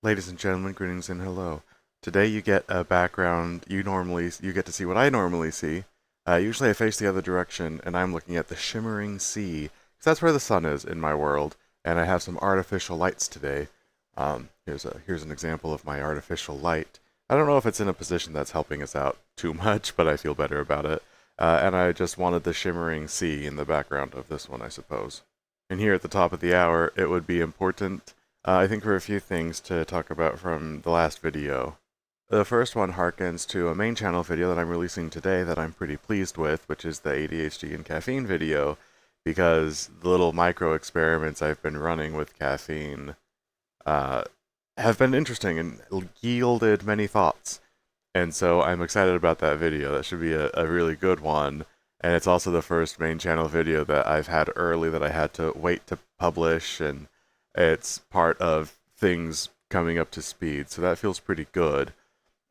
Ladies and gentlemen, greetings and hello. Today you get a background. You get to see what I normally see. Usually I face the other direction, and I'm looking at the shimmering sea, because that's where the sun is in my world. And I have some artificial lights today. Here's an example of my artificial light. I don't know if it's in a position that's helping us out too much, but I feel better about it. And I just wanted the shimmering sea in the background of this one, I suppose. And here at the top of the hour, it would be important I think for a few things to talk about from the last video. The first one harkens to a main channel video that I'm releasing today that I'm pretty pleased with, which is the ADHD and caffeine video, because the little micro experiments I've been running with caffeine uh, have been interesting and yielded many thoughts. And so I'm excited about that video. That should be a really good one. And it's also the first main channel video that I've had early that I had to wait to publish, and it's part of things coming up to speed, so that feels pretty good.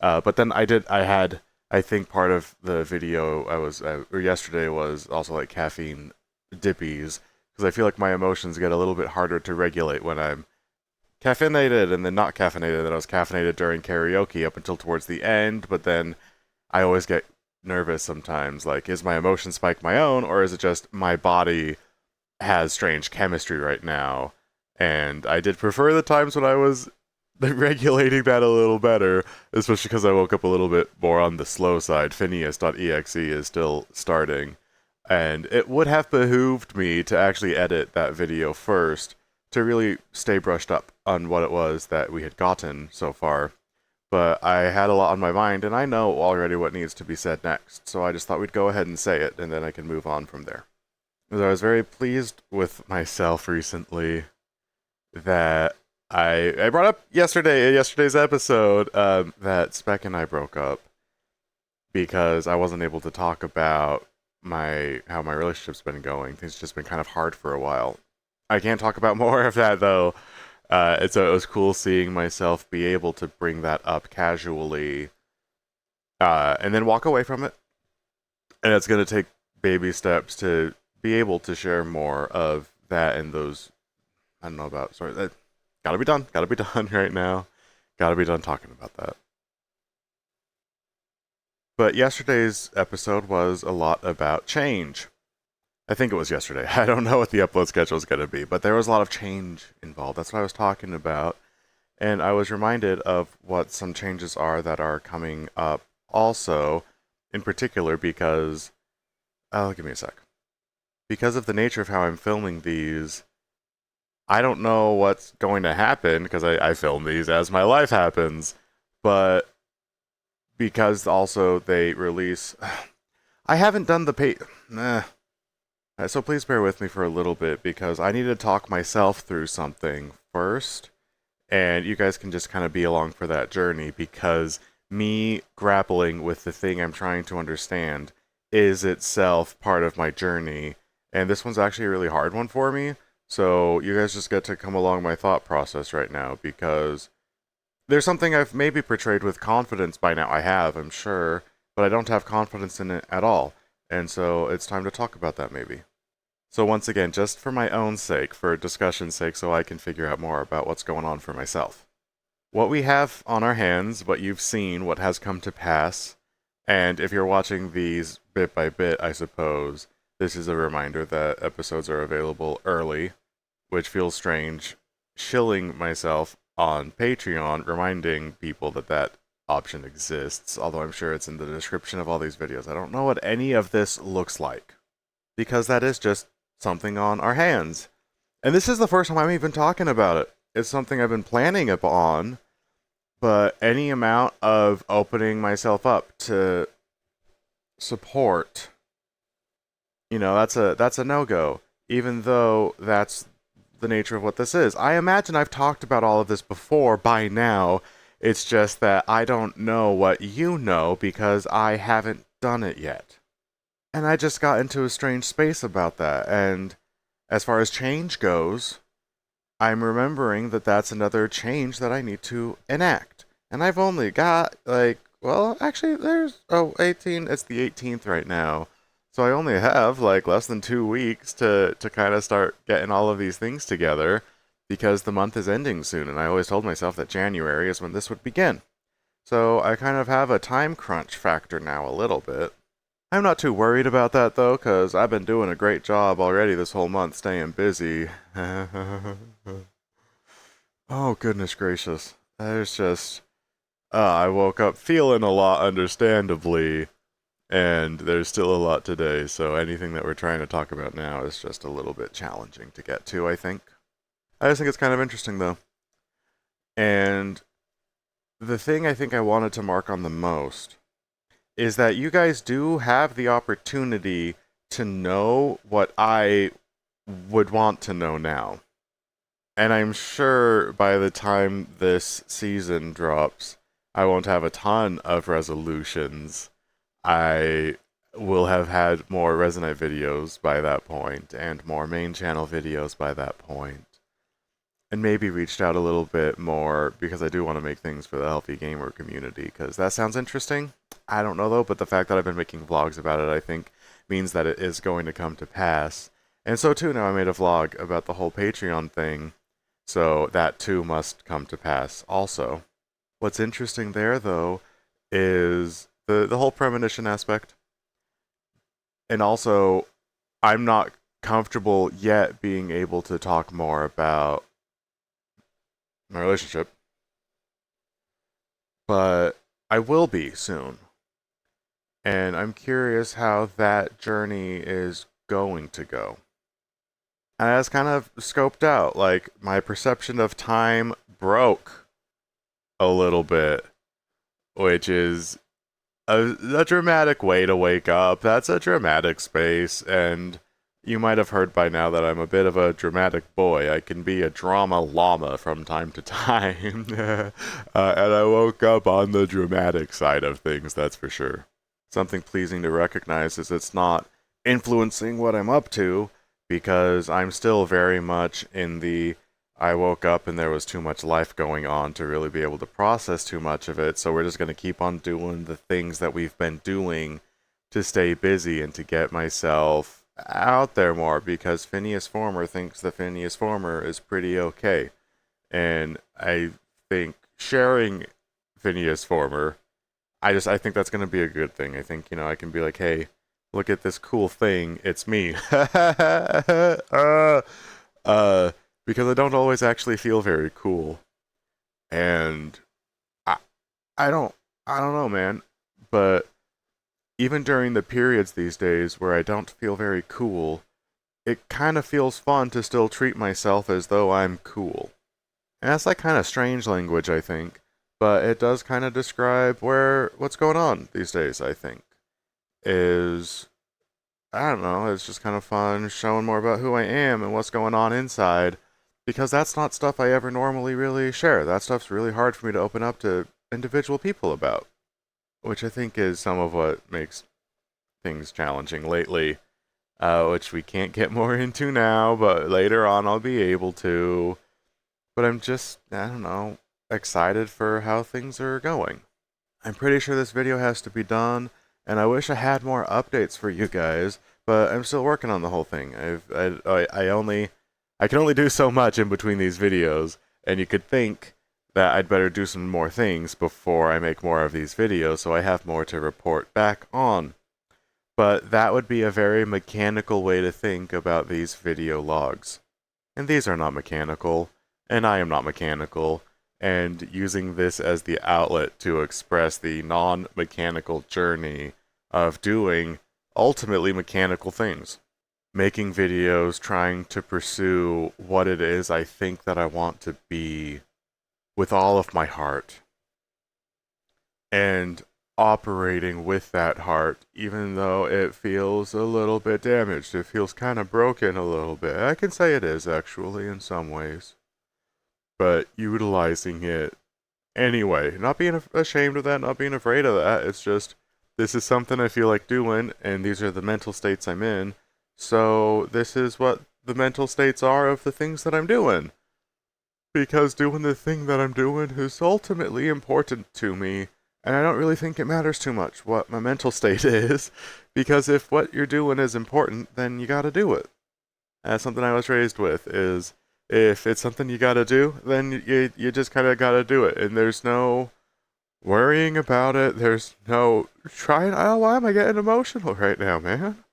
But then I think part of the video or yesterday was also like caffeine dippies, because I feel like my emotions get a little bit harder to regulate when I'm caffeinated and then not caffeinated. Then I was caffeinated during karaoke up until towards the end, but then I always get nervous sometimes. Like, is my emotion spike my own, or is it just my body has strange chemistry right now? And I did prefer the times when I was regulating that a little better, especially because I woke up a little bit more on the slow side. Phineas.exe is still starting, and it would have behooved me to actually edit that video first to really stay brushed up on what it was that we had gotten so far. But I had a lot on my mind, and I know already what needs to be said next, so I just thought we'd go ahead and say it, and then I can move on from there. Because I was very pleased with myself recently that I brought up in yesterday's episode that Spec and I broke up because I wasn't able to talk about my how my relationship's been going. Things just been kind of hard for a while. I can't talk about more of that though. So it was cool seeing myself be able to bring that up casually, and then walk away from it. And it's gonna take baby steps to be able to share more of that and those. I don't know about. Sorry, that gotta be done. Gotta be done right now. Gotta be done talking about that. But yesterday's episode was a lot about change. I think it was yesterday. I don't know what the upload schedule is going to be, but there was a lot of change involved. That's what I was talking about. And I was reminded of what some changes are that are coming up also, in particular, because. Oh, give me a sec. Because of the nature of how I'm filming these, I don't know what's going to happen because I film these as my life happens. But because also they release. I haven't done the pay. Nah. So please bear with me for a little bit because I need to talk myself through something first, and you guys can just kind of be along for that journey because me grappling with the thing I'm trying to understand is itself part of my journey, and this one's actually a really hard one for me. So you guys just get to come along my thought process right now because there's something I've maybe portrayed with confidence by now. I have, I'm sure, but I don't have confidence in it at all. And so it's time to talk about that maybe. So once again, just for my own sake, for discussion's sake, so I can figure out more about what's going on for myself. What we have on our hands, what you've seen, what has come to pass, and if you're watching these bit by bit, I suppose, this is a reminder that episodes are available early, which feels strange, shilling myself on Patreon, reminding people that that option exists, although I'm sure it's in the description of all these videos. I don't know what any of this looks like, because that is just something on our hands. And this is the first time I'm even talking about it. It's something I've been planning upon, but any amount of opening myself up to support, that's a no-go, even though that's the nature of what this is. I imagine I've talked about all of this before by now. It's just that I don't know what you know because I haven't done it yet. And I just got into a strange space about that. And as far as change goes, I'm remembering that that's another change that I need to enact. And I've only got, like, well, actually, there's 18, it's the 18th right now. So I only have, like, less than 2 weeks to kind of start getting all of these things together. because the month is ending soon, and I always told myself that January is when this would begin. So I kind of have a time crunch factor now a little bit. I'm not too worried about that though, because I've been doing a great job already this whole month staying busy. Oh, goodness gracious. There's just. I woke up feeling a lot, understandably, and there's still a lot today, so anything that we're trying to talk about now is just a little bit challenging to get to, I think. I just think it's kind of interesting, though. And the thing I think I wanted to mark on the most is that you guys do have the opportunity to know what I would want to know now. And I'm sure by the time this season drops, I won't have a ton of resolutions. I will have had more Resonite videos by that point, and more main channel videos by that point. And maybe reached out a little bit more, because I do want to make things for the Healthy Gamer community, because that sounds interesting. I don't know though, but the fact that I've been making vlogs about it, I think, means that it is going to come to pass. And so too, now I made a vlog about the whole Patreon thing, so that too must come to pass also. What's interesting there though is the whole premonition aspect. And also, I'm not comfortable yet being able to talk more about my relationship, but I will be soon. And I'm curious how that journey is going to go. And I was kind of scoped out, like, my perception of time broke a little bit, which is a dramatic way to wake up. That's a dramatic space, and you might have heard by now that I'm a bit of a dramatic boy. I can be a drama llama from time to time. And I woke up on the dramatic side of things, that's for sure. Something pleasing to recognize is it's not influencing what I'm up to, because I'm still very much in the I woke up and there was too much life going on to really be able to process too much of it, so we're just going to keep on doing the things that we've been doing to stay busy and to get myself out there more, because Phineas Former thinks the Phineas Former is pretty okay. And I think sharing Phineas Former, I think that's going to be a good thing. I think, I can be like, hey, look at this cool thing, it's me. Because I don't always actually feel very cool. And I don't know, man. But even during the periods these days where I don't feel very cool, it kind of feels fun to still treat myself as though I'm cool. And that's like kind of strange language, I think. But it does kind of describe what's going on these days, I think. I don't know, it's just kind of fun showing more about who I am and what's going on inside. Because that's not stuff I ever normally really share. That stuff's really hard for me to open up to individual people about. Which I think is some of what makes things challenging lately. Which we can't get more into now, but later on I'll be able to. But I'm just, I don't know, excited for how things are going. I'm pretty sure this video has to be done, and I wish I had more updates for you guys, but I'm still working on the whole thing. I can only do so much in between these videos, and you could think that I'd better do some more things before I make more of these videos so I have more to report back on. But that would be a very mechanical way to think about these video logs. And these are not mechanical, and I am not mechanical, and using this as the outlet to express the non-mechanical journey of doing ultimately mechanical things. Making videos, trying to pursue what it is I think that I want to be with all of my heart. And operating with that heart, even though it feels a little bit damaged. It feels kind of broken a little bit. I can say it is, actually, in some ways. But utilizing it anyway. Not being ashamed of that, not being afraid of that. It's just, this is something I feel like doing, and these are the mental states I'm in. So this is what the mental states are of the things that I'm doing. Because doing the thing that I'm doing is ultimately important to me, and I don't really think it matters too much what my mental state is, because if what you're doing is important, then you gotta do it. That's something I was raised with, is If it's something you gotta do, then you just kind of gotta do it, and there's no worrying about it. There's no trying. Oh, why am I getting emotional right now, man?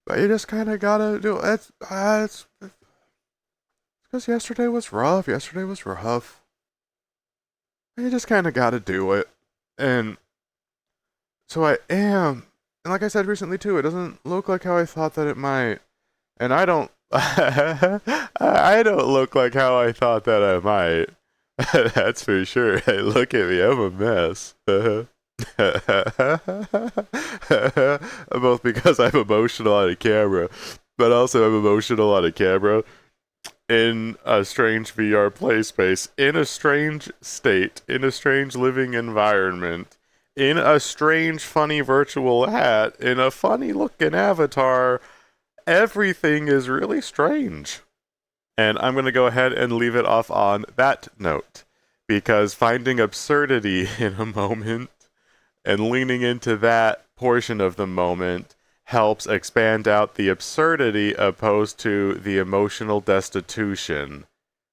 But you just kind of gotta do it. It's because yesterday was rough. Yesterday was rough. You just kind of gotta do it, and so I am. And like I said recently too, it doesn't look like how I thought that it might. And I don't. I don't look like how I thought that I might. That's for sure. Hey, look at me, I'm a mess. Both because I'm emotional on a camera, but also I'm emotional on a camera in a strange VR play space, in a strange state, in a strange living environment, in a strange, funny virtual hat, in a funny looking avatar. Everything is really strange. And I'm going to go ahead and leave it off on that note, because finding absurdity in a moment and leaning into that portion of the moment helps expand out the absurdity opposed to the emotional destitution,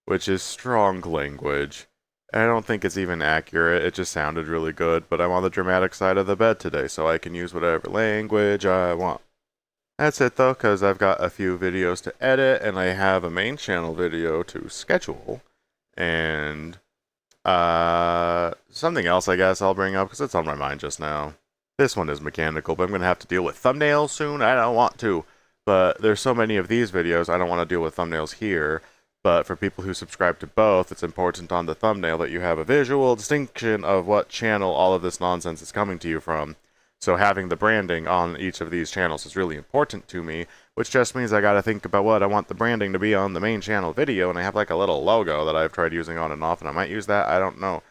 which is strong language. I don't think it's even accurate, it just sounded really good, but I'm on the dramatic side of the bed today, so I can use whatever language I want. That's it though, because I've got a few videos to edit, and I have a main channel video to schedule, and something else I guess I'll bring up because it's on my mind just now. This one is mechanical, but I'm going to have to deal with thumbnails soon. I don't want to, but there's so many of these videos, I don't want to deal with thumbnails here. But for people who subscribe to both, it's important on the thumbnail that you have a visual distinction of what channel all of this nonsense is coming to you from. So having the branding on each of these channels is really important to me, which just means I gotta think about what I want the branding to be on the main channel video, and I have like a little logo that I've tried using on and off, and I might use that, I don't know.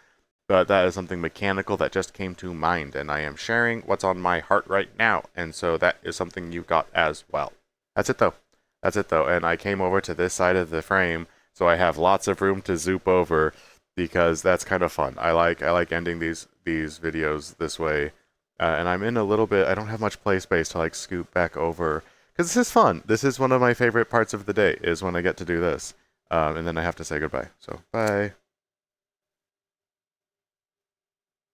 But that is something mechanical that just came to mind, and I am sharing what's on my heart right now, and so that is something you got as well. That's it though. That's it though, and I came over to this side of the frame, so I have lots of room to zoop over, because that's kind of fun. I like ending these videos this way. And I'm in a little bit, I don't have much play space to like scoop back over, because this is fun. This is one of my favorite parts of the day, is when I get to do this. And then I have to say goodbye. So, bye.